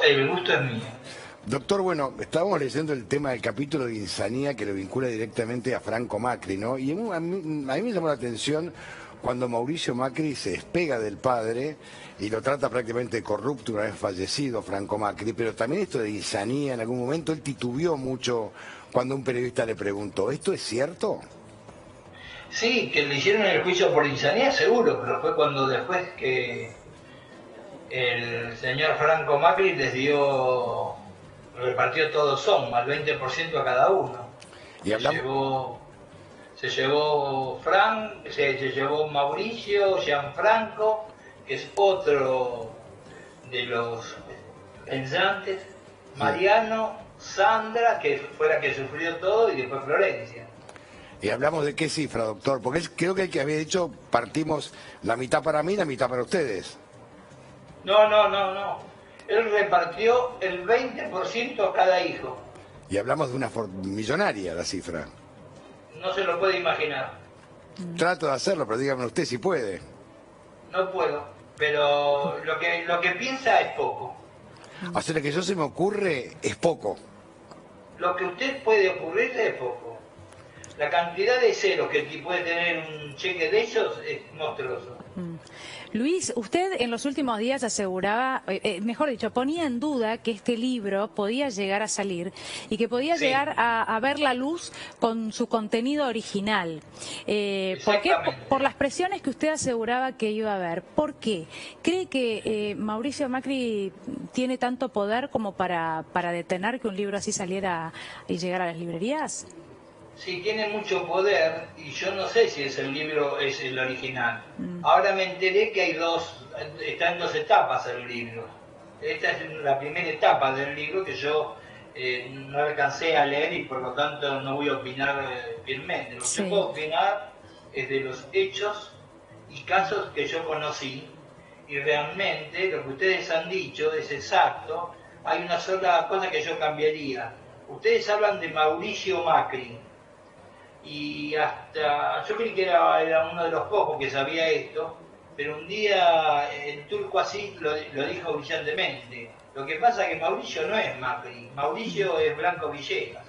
el gusto es mío. Doctor, bueno, estábamos leyendo el tema del capítulo de Insanía que lo vincula directamente a Franco Macri, ¿no? Y a mí me llamó la atención cuando Mauricio Macri se despega del padre y lo trata prácticamente de corrupto una vez fallecido Franco Macri, pero también esto de Insanía, en algún momento él titubeó mucho cuando un periodista le preguntó, ¿esto es cierto? Sí, que le hicieron el juicio por Insanía, seguro, pero fue cuando después que el señor Franco Macri repartió todo Soma, al 20% a cada uno. Y hablamos... Se llevó se llevó Mauricio, Gianfranco, que es otro de los pensantes, Mariano, Sandra, que fue la que sufrió todo, y después Florencia. ¿Y hablamos de qué cifra, doctor? Porque creo que el que había dicho partimos la mitad para mí, la mitad para ustedes. No. Él repartió el 20% a cada hijo. Y hablamos de una millonaria la cifra. No se lo puede imaginar. Trato de hacerlo, pero dígame usted si puede. No puedo, pero lo que piensa es poco. O sea, lo que yo se me ocurre es poco. Lo que usted puede ocurrirle es poco. La cantidad de ceros que puede tener un cheque de ellos es monstruoso. Luis, usted en los últimos días aseguraba, mejor dicho, ponía en duda que este libro podía llegar a salir y que podía llegar a ver la luz con su contenido original. ¿Por qué? Por las presiones que usted aseguraba que iba a haber. ¿Por qué? ¿Cree que Mauricio Macri tiene tanto poder como para detener que un libro así saliera y llegara a las librerías? Sí, tiene mucho poder y yo no sé si ese libro es el original. Ahora me enteré que está en dos etapas el libro. Esta es la primera etapa del libro que yo no alcancé a leer y por lo tanto no voy a opinar firmemente. Lo que yo puedo opinar es de los hechos y casos que yo conocí y realmente lo que ustedes han dicho es exacto. Hay una sola cosa que yo cambiaría. Ustedes hablan de Mauricio Macri. Y hasta yo creí que era uno de los pocos que sabía esto, pero un día el turco así lo dijo brillantemente. Lo que pasa es que Mauricio no es Macri, Mauricio es Blanco Villegas.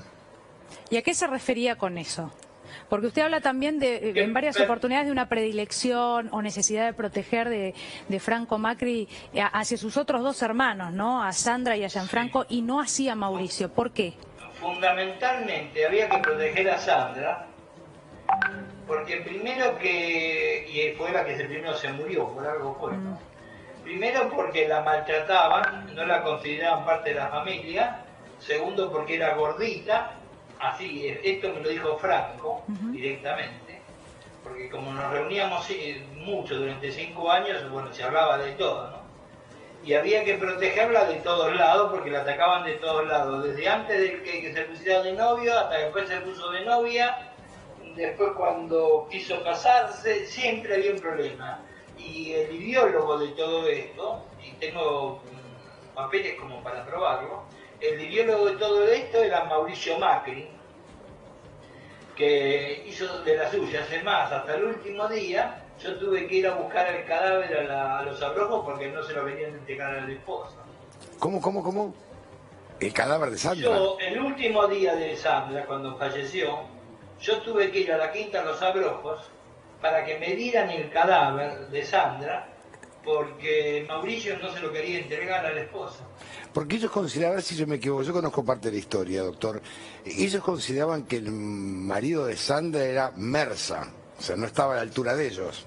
¿Y a qué se refería con eso? Porque usted habla también en varias oportunidades de una predilección o necesidad de proteger de Franco Macri hacia sus otros dos hermanos, ¿no? A Sandra y a Gianfranco, y no así a Mauricio. ¿Por qué? Fundamentalmente había que proteger a Sandra, porque primero y fue la que primero se murió, por algo fue. Primero porque la maltrataban, no la consideraban parte de la familia. Segundo porque era gordita, así, esto me lo dijo Franco directamente, porque como nos reuníamos mucho durante 5 años, bueno, se hablaba de todo, ¿no? Y había que protegerla de todos lados porque la atacaban de todos lados, desde antes de que se pusiera de novio hasta después se puso de novia, después cuando quiso casarse, siempre había un problema. Y el ideólogo de todo esto, y tengo papeles como para probarlo, el ideólogo de todo esto era Mauricio Macri, que hizo de las suyas. Es más, hasta el último día yo tuve que ir a buscar el cadáver a los abrojos porque no se lo venían a entregar a la esposa. ¿Cómo? ¿El cadáver de Sandra? Yo, el último día de Sandra, cuando falleció, yo tuve que ir a la quinta Los Abrojos para que me dieran el cadáver de Sandra porque Mauricio no se lo quería entregar a la esposa. Porque ellos consideraban, si yo me equivoco, yo conozco parte de la historia, doctor, ellos consideraban que el marido de Sandra era Mersa, o sea, no estaba a la altura de ellos.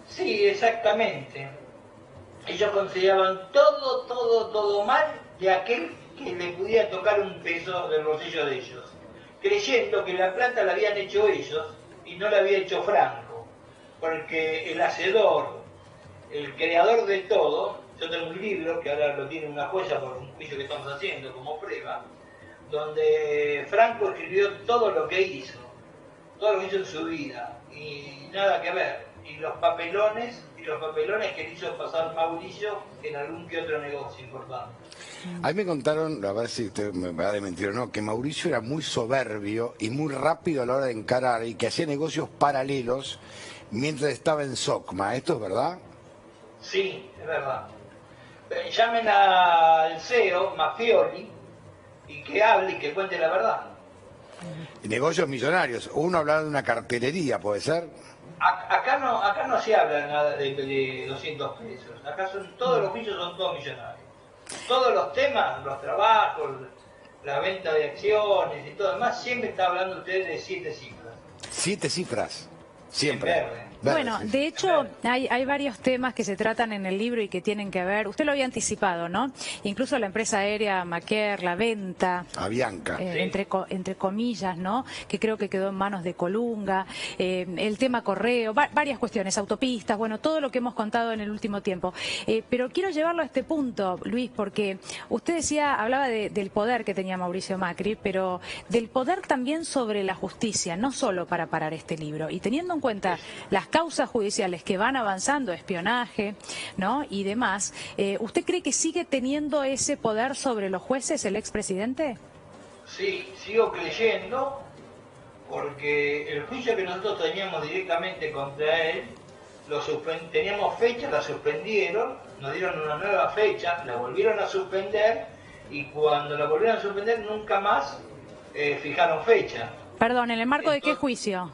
Sí, exactamente. Ellos consideraban todo mal de aquel que le pudiera tocar un peso del bolsillo de ellos, creyendo que la plata la habían hecho ellos y no la había hecho Franco, porque el hacedor, el creador de todo, yo tengo un libro que ahora lo tiene una jueza por un juicio que estamos haciendo como prueba, donde Franco escribió todo lo que hizo en su vida, y nada que ver, y los papelones que le hizo pasar Mauricio en algún que otro negocio importante. A mí me contaron, a ver si usted me va a desmentir o no, que Mauricio era muy soberbio y muy rápido a la hora de encarar y que hacía negocios paralelos mientras estaba en SOCMA. ¿Esto es verdad? Sí, es verdad. llamen al CEO, Mafioli, y que hable y que cuente la verdad. Negocios millonarios. Uno hablaba de una cartelería, ¿puede ser? Acá no se habla nada de 200 pesos. Acá todos los juicios son todos millonarios. Todos los temas, los trabajos, la venta de acciones y todo demás, siempre está hablando usted de 7 cifras. 7 cifras, siempre. En verde. Bueno, de hecho, hay varios temas que se tratan en el libro y que tienen que ver, usted lo había anticipado, ¿no? Incluso la empresa aérea Maquer, la venta, Avianca. Sí. entre comillas, ¿no? Que creo que quedó en manos de Colunga, el tema correo, varias cuestiones, autopistas, bueno, todo lo que hemos contado en el último tiempo. Pero quiero llevarlo a este punto, Luis, porque usted hablaba del poder que tenía Mauricio Macri, pero del poder también sobre la justicia, no solo para parar este libro. Y teniendo en cuenta las causas judiciales que van avanzando, espionaje, ¿no? Y demás, ¿usted cree que sigue teniendo ese poder sobre los jueces el expresidente? Sí, sigo creyendo, porque el juicio que nosotros teníamos directamente contra él, teníamos fecha, la suspendieron, nos dieron una nueva fecha, la volvieron a suspender, y cuando la volvieron a suspender nunca más fijaron fecha. Perdón, ¿en el marco de qué juicio?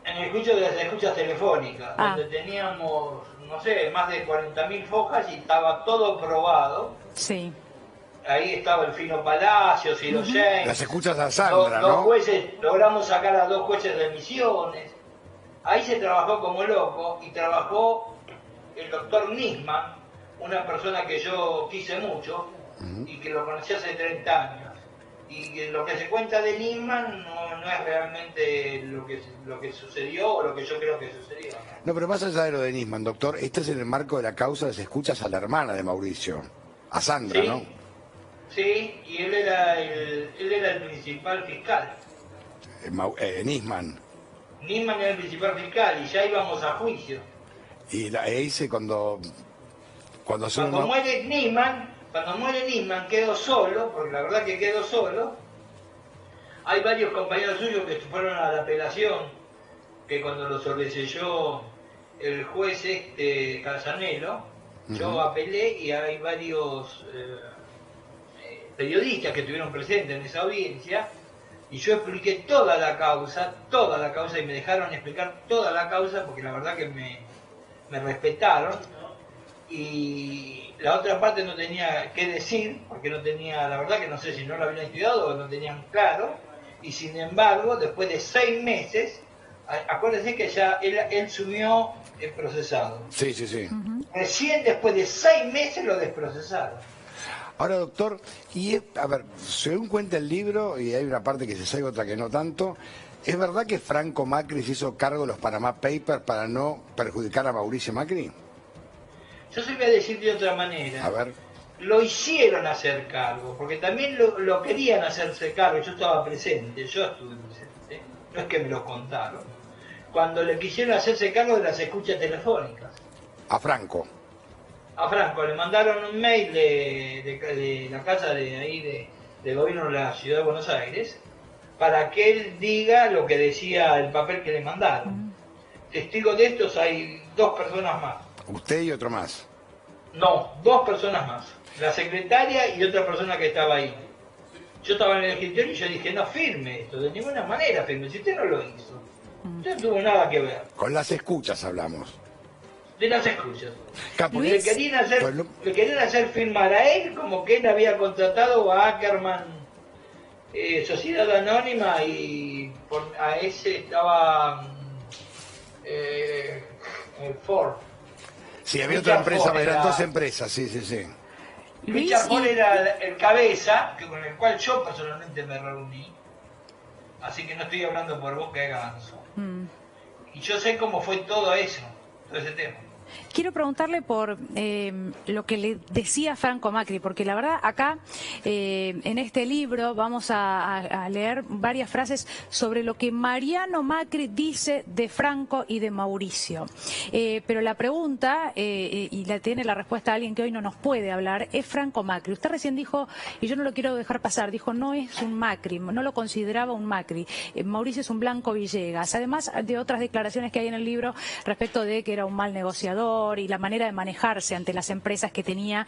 En el juicio de las escuchas telefónicas, donde teníamos, no sé, más de 40.000 fojas y estaba todo probado. Sí. Ahí estaba el Fino Palacios, Ciro James. Las escuchas a Sandra, dos ¿no? jueces, logramos sacar a 2 jueces de Misiones. Ahí se trabajó como loco y trabajó el doctor Nisman, una persona que yo quise mucho y que lo conocí hace 30 años. Y lo que se cuenta de Nisman no es realmente lo que sucedió o lo que yo creo que sucedió. No, pero más allá de lo de Nisman, doctor, este es en el marco de la causa de las escuchas a la hermana de Mauricio, a Sandra, ¿Sí? ¿no? Sí, y él era el principal fiscal. Nisman. Nisman era el principal fiscal y ya íbamos a juicio. Y ahí se cuando muere Nisman quedó solo, porque la verdad que quedó solo. Hay varios compañeros suyos que fueron a la apelación, que cuando lo sobreseyó el juez Casanelo, yo apelé y hay varios periodistas que estuvieron presentes en esa audiencia, y yo expliqué toda la causa, y me dejaron explicar toda la causa, porque la verdad que me respetaron, y la otra parte no tenía qué decir, porque no tenía, la verdad que no sé si no lo habían estudiado o no tenían claro, y sin embargo, después de 6 meses, acuérdense que ya él subió el procesado. Sí, sí, sí. Recién después de 6 meses lo desprocesaron. Ahora, doctor, a ver, según cuenta el libro, y hay una parte que se sabe, otra que no tanto, ¿es verdad que Franco Macri se hizo cargo de los Panama Papers para no perjudicar a Mauricio Macri? Yo se lo voy a decir de otra manera. A ver. Lo hicieron hacer cargo, porque también lo querían hacerse cargo, yo estaba presente, yo estuve presente, no es que me lo contaron. Cuando le quisieron hacerse cargo de las escuchas telefónicas. A Franco. A Franco le mandaron un mail de la casa de gobierno de la ciudad de Buenos Aires para que él diga lo que decía el papel que le mandaron. Testigos de estos hay 2 personas más. ¿Usted y otro más? No, 2 personas más. La secretaria y otra persona que estaba ahí. Yo estaba en el escritorio y yo dije, no firme esto, de ninguna manera firme, si usted no lo hizo. Usted no tuvo nada que ver. Con las escuchas hablamos. De las escuchas. Capo, Le querían hacer firmar a él como que él había contratado a Ackerman, Sociedad Anónima, y a ese estaba Ford. Sí, había Richard otra empresa, Ford eran era- 2 empresas, sí, sí, sí. Luis, Richard Ford era el cabeza, con el cual yo personalmente me reuní. Así que no estoy hablando por boca de ganso. Y yo sé cómo fue todo eso, todo ese tema. Quiero preguntarle por lo que le decía Franco Macri, porque la verdad acá en este libro vamos a leer varias frases sobre lo que Mariano Macri dice de Franco y de Mauricio. Pero la pregunta, y la tiene la respuesta alguien que hoy no nos puede hablar, es Franco Macri. Usted recién dijo, y yo no lo quiero dejar pasar, dijo no es un Macri, no lo consideraba un Macri. Mauricio es un Blanco Villegas, además de otras declaraciones que hay en el libro respecto de que era un mal negociador negociador y la manera de manejarse ante las empresas que tenía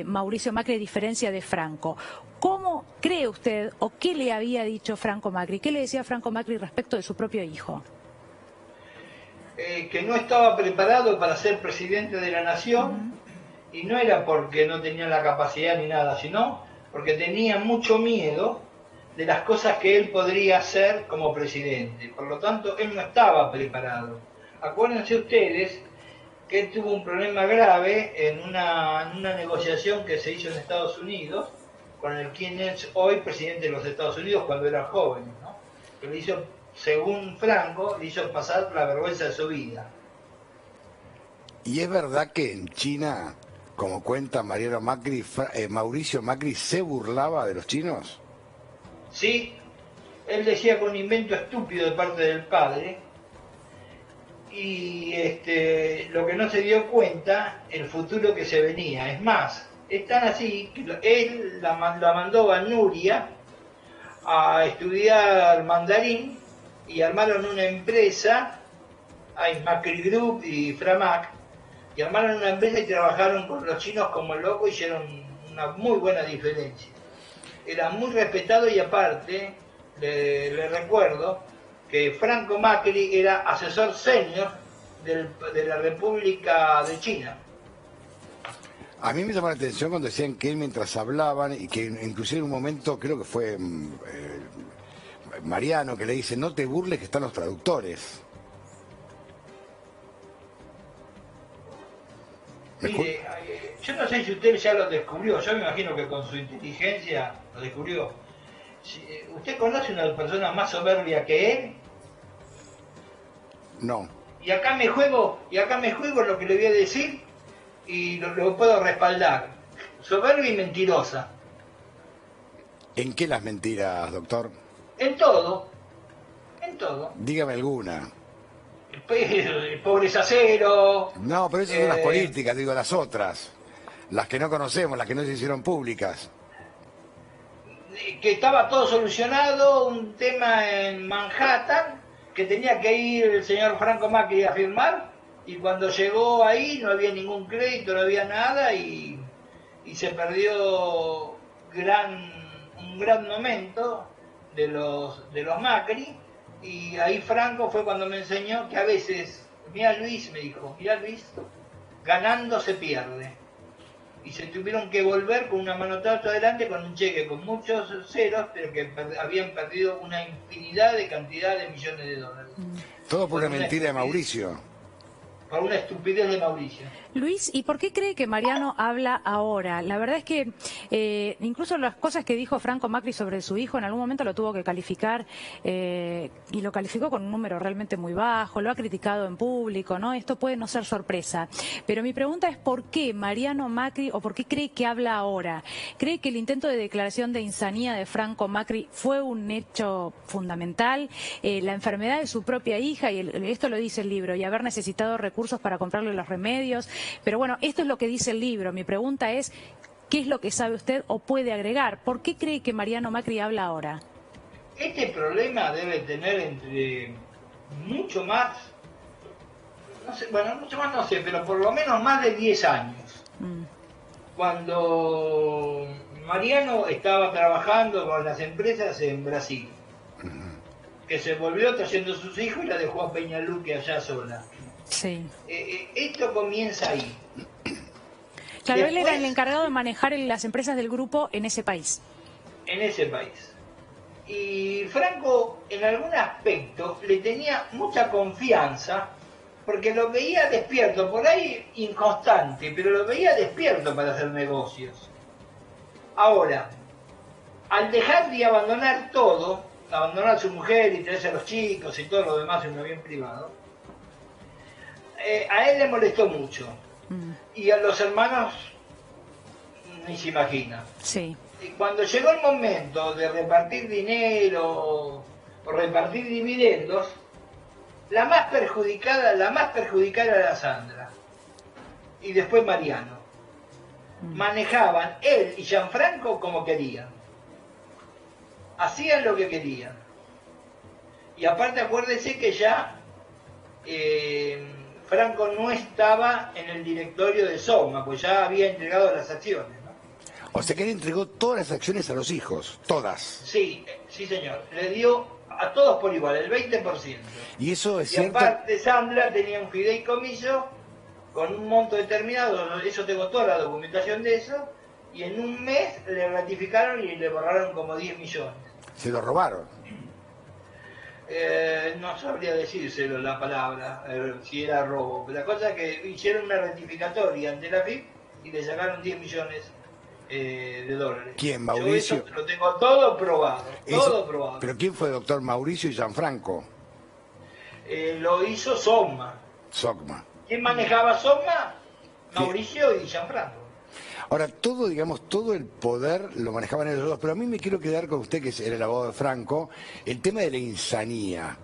Mauricio Macri, a diferencia de Franco. ¿Cómo cree usted o qué le había dicho Franco Macri? ¿Qué le decía Franco Macri respecto de su propio hijo? Que no estaba preparado para ser presidente de la nación, y no era porque no tenía la capacidad ni nada, sino porque tenía mucho miedo de las cosas que él podría hacer como presidente. Por lo tanto, él no estaba preparado. Acuérdense ustedes que él tuvo un problema grave en una negociación que se hizo en Estados Unidos con el quien es hoy presidente de los Estados Unidos cuando era joven, ¿no? Que le hizo, según Franco, le hizo pasar la vergüenza de su vida. ¿Y es verdad que en China, como cuenta Mariano Macri, Mauricio Macri se burlaba de los chinos? Sí, él decía que un invento estúpido de parte del padre, y lo que no se dio cuenta, el futuro que se venía. Es más, es tan así que él la mandó a Nuria a estudiar mandarín y armaron una empresa, hay Macri Group y Framac, y armaron una empresa y trabajaron con los chinos como locos, hicieron una muy buena diferencia. Era muy respetado, y aparte, le recuerdo que Franco Macri era asesor senior de la República de China. A mí me llamó la atención cuando decían que él, mientras hablaban, y que inclusive en un momento, creo que fue Mariano, que le dice, no te burles que están los traductores. Mire, yo no sé si usted ya lo descubrió, yo me imagino que con su inteligencia lo descubrió. ¿Usted conoce una persona más soberbia que él? No. Y acá me juego lo que le voy a decir, y lo puedo respaldar. Soberbia y mentirosa. ¿En qué las mentiras, doctor? En todo. En todo. Dígame alguna. El pobreza cero. No, pero esas son las políticas, digo, las otras. Las que no conocemos, las que no se hicieron públicas. Que estaba todo solucionado, un tema en Manhattan, que tenía que ir el señor Franco Macri a firmar, y cuando llegó ahí no había ningún crédito, no había nada, y se perdió un gran momento de los Macri. Y ahí Franco fue cuando me enseñó que a veces, mira Luis, me dijo, mira Luis, ganando se pierde. Y se tuvieron que volver con una manotazo adelante, con un cheque con muchos ceros, pero que habían perdido una infinidad de cantidad de millones de dólares. Todo por una mentira de Mauricio. Por una estupidez de Mauricio. Luis, ¿y por qué cree que Mariano habla ahora? La verdad es que incluso las cosas que dijo Franco Macri sobre su hijo, en algún momento lo tuvo que calificar, y lo calificó con un número realmente muy bajo, lo ha criticado en público, ¿no? Esto puede no ser sorpresa. Pero mi pregunta es ¿por qué Mariano Macri, o por qué cree que habla ahora? ¿Cree que el intento de declaración de insanía de Franco Macri fue un hecho fundamental? La enfermedad de su propia hija, y esto lo dice el libro, y haber necesitado recursos para comprarle los remedios. Pero bueno, esto es lo que dice el libro. Mi pregunta es, ¿qué es lo que sabe usted o puede agregar? ¿Por qué cree que Mariano Macri habla ahora? Este problema debe tener entre mucho más, no sé, bueno, mucho más no sé, pero por lo menos más de 10 años. Cuando Mariano estaba trabajando con las empresas en Brasil, que se volvió trayendo a sus hijos y la dejó a Peñaluque allá sola. Sí. Esto comienza ahí. Claro, Después, él era el encargado de manejar las empresas del grupo en ese país. En ese país. Y Franco, en algún aspecto, le tenía mucha confianza, porque lo veía despierto, por ahí inconstante, pero lo veía despierto para hacer negocios. Ahora, al dejar de abandonar todo, abandonar a su mujer y traerse a los chicos y todo lo demás en un avión privado, a él le molestó mucho. Y a los hermanos ni se imagina. Sí. Y cuando llegó el momento de repartir dinero o repartir dividendos, la más perjudicada era Sandra. Y después Mariano. Manejaban él y Gianfranco como querían. Hacían lo que querían. Y aparte acuérdese que ya Franco no estaba en el directorio de Soma, pues ya había entregado las acciones, ¿no? O sea que él entregó todas las acciones a los hijos, todas. Sí, sí señor, le dio a todos por igual, el 20%. Y eso es Y cierto. aparte Sandra tenía un fideicomiso con un monto determinado, eso tengo toda la documentación de eso, y en un mes le ratificaron y le borraron como 10 millones. Se lo robaron. No sabría decírselo la palabra, si era robo. La cosa es que hicieron una ratificatoria ante la FIP y le sacaron 10 millones de dólares. ¿Quién, Mauricio? Yo eso lo tengo todo probado, todo probado. ¿Pero quién fue doctor Mauricio y Gianfranco? Lo hizo Soma. Sogma. ¿Quién manejaba Soma? Mauricio y Gianfranco. Ahora, todo, digamos, todo el poder lo manejaban ellos dos, pero a mí me quiero quedar con usted, que era el abogado de Franco, el tema de la insanía.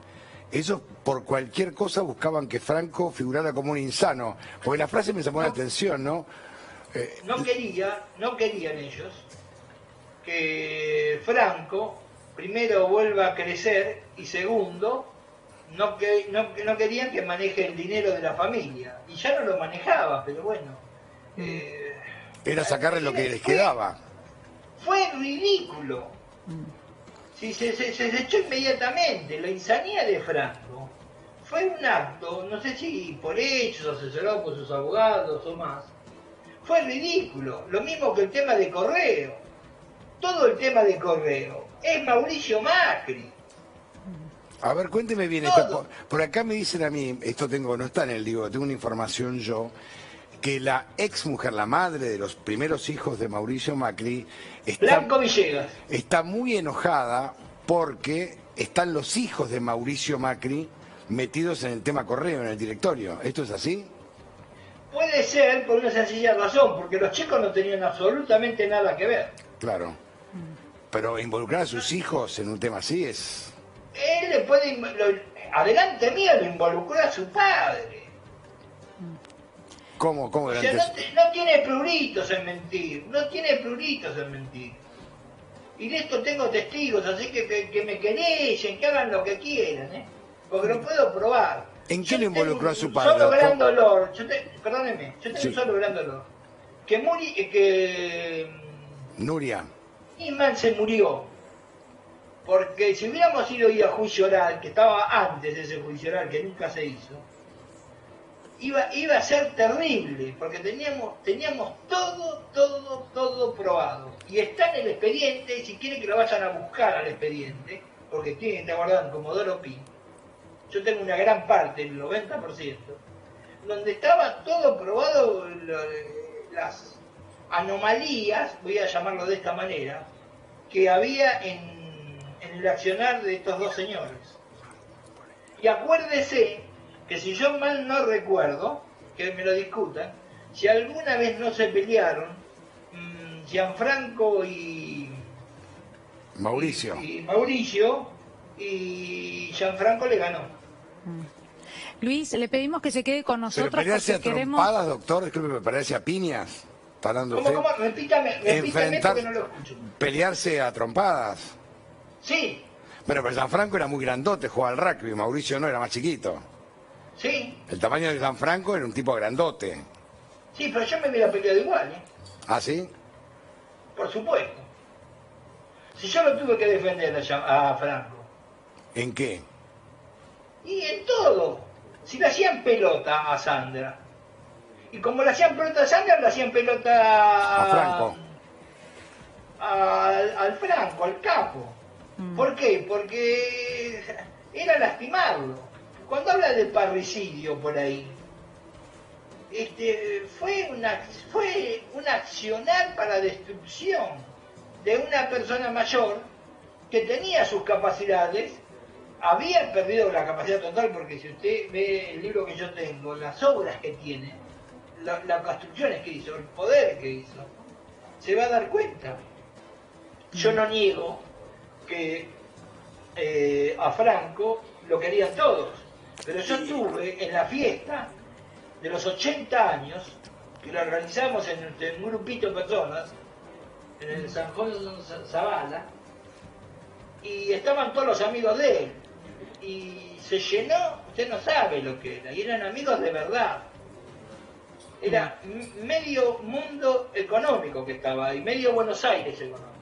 Ellos por cualquier cosa buscaban que Franco figurara como un insano, porque la frase me llamó la atención, ¿no? No querían ellos que Franco, primero, vuelva a crecer y segundo, no querían que maneje el dinero de la familia. Y ya no lo manejaba, pero bueno. Era sacarle lo que les quedaba. Fue ridículo. Sí, se echó inmediatamente. La insanía de Franco fue un acto, no sé si por hechos, asesorado por sus abogados o más. Fue ridículo. Lo mismo que el tema de Correo. Todo el tema de Correo es Mauricio Macri. A ver, cuénteme bien esto. Por acá me dicen a mí, esto no está en el libro, tengo una información yo, que la ex mujer, la madre de los primeros hijos de Mauricio Macri, Blanco Villegas, está muy enojada porque están los hijos de Mauricio Macri metidos en el tema Correo, en el directorio. ¿Esto es así? puede ser por una sencilla razón, porque los chicos no tenían absolutamente nada que ver. Claro. Pero involucrar a sus hijos en un tema así es... Él le puede, adelante mío, lo involucró a su padre. ¿Cómo O sea, delante? no tiene pruritos en mentir, no tiene pruritos en mentir. Y de esto tengo testigos, así que me querellen, que hagan lo que quieran, ¿eh? Porque lo puedo probar. ¿En qué lo involucró a su Un padre? solo gran dolor, perdóneme, yo tengo Sí. un solo gran dolor. Que Nuria. Nisman se murió. Porque si hubiéramos ido a juicio oral, que estaba antes de ese juicio oral, que nunca se hizo, iba a ser terrible, porque teníamos todo probado. Y está en el expediente, si quieren que lo vayan a buscar al expediente, porque tienen que estar guardado en Comodoro Pi. Yo tengo una gran parte, el 90%, donde estaba todo probado, las anomalías, voy a llamarlo de esta manera, que había en el accionar de estos dos señores. Y acuérdese que si yo mal no recuerdo, que me lo discutan, si alguna vez no se pelearon, Gianfranco y Mauricio. y Mauricio, y Gianfranco le ganó. Luis, le pedimos que se quede con Pero nosotros pelearse a porque queremos... trompadas, doctor, disculpe, pelearse a piñas. ¿Está hablando usted? ¿Cómo? Repítame porque no lo escucho. Pelearse a trompadas. Sí, Bueno, pero Gianfranco era muy grandote, jugaba al rugby, Mauricio no, era más chiquito. sí, El tamaño de Gianfranco era un tipo grandote. sí, pero yo me hubiera peleado igual, ¿eh? ¿Ah, sí? Por supuesto. Si yo lo tuve que defender a Franco. ¿En qué? Y en todo. Si le hacían pelota a Sandra. Y como le hacían pelota a Sandra, le hacían pelota A Franco. Al Franco, al capo. ¿Por qué? Porque era lastimarlo. Cuando habla de parricidio por ahí, fue un accionar para destrucción de una persona mayor que tenía sus capacidades, había perdido la capacidad total, porque si usted ve el libro que yo tengo, las obras que tiene, las construcciones que hizo, el poder que hizo, se va a dar cuenta. Yo no niego que a Franco lo querían todos, pero yo estuve en la fiesta de los 80 años, que lo organizamos en un grupito de personas, en el San Juan Zavala, y estaban todos los amigos de él. y se llenó, usted no sabe lo que era, y eran amigos de verdad. Era medio mundo económico que estaba ahí, medio Buenos Aires económico.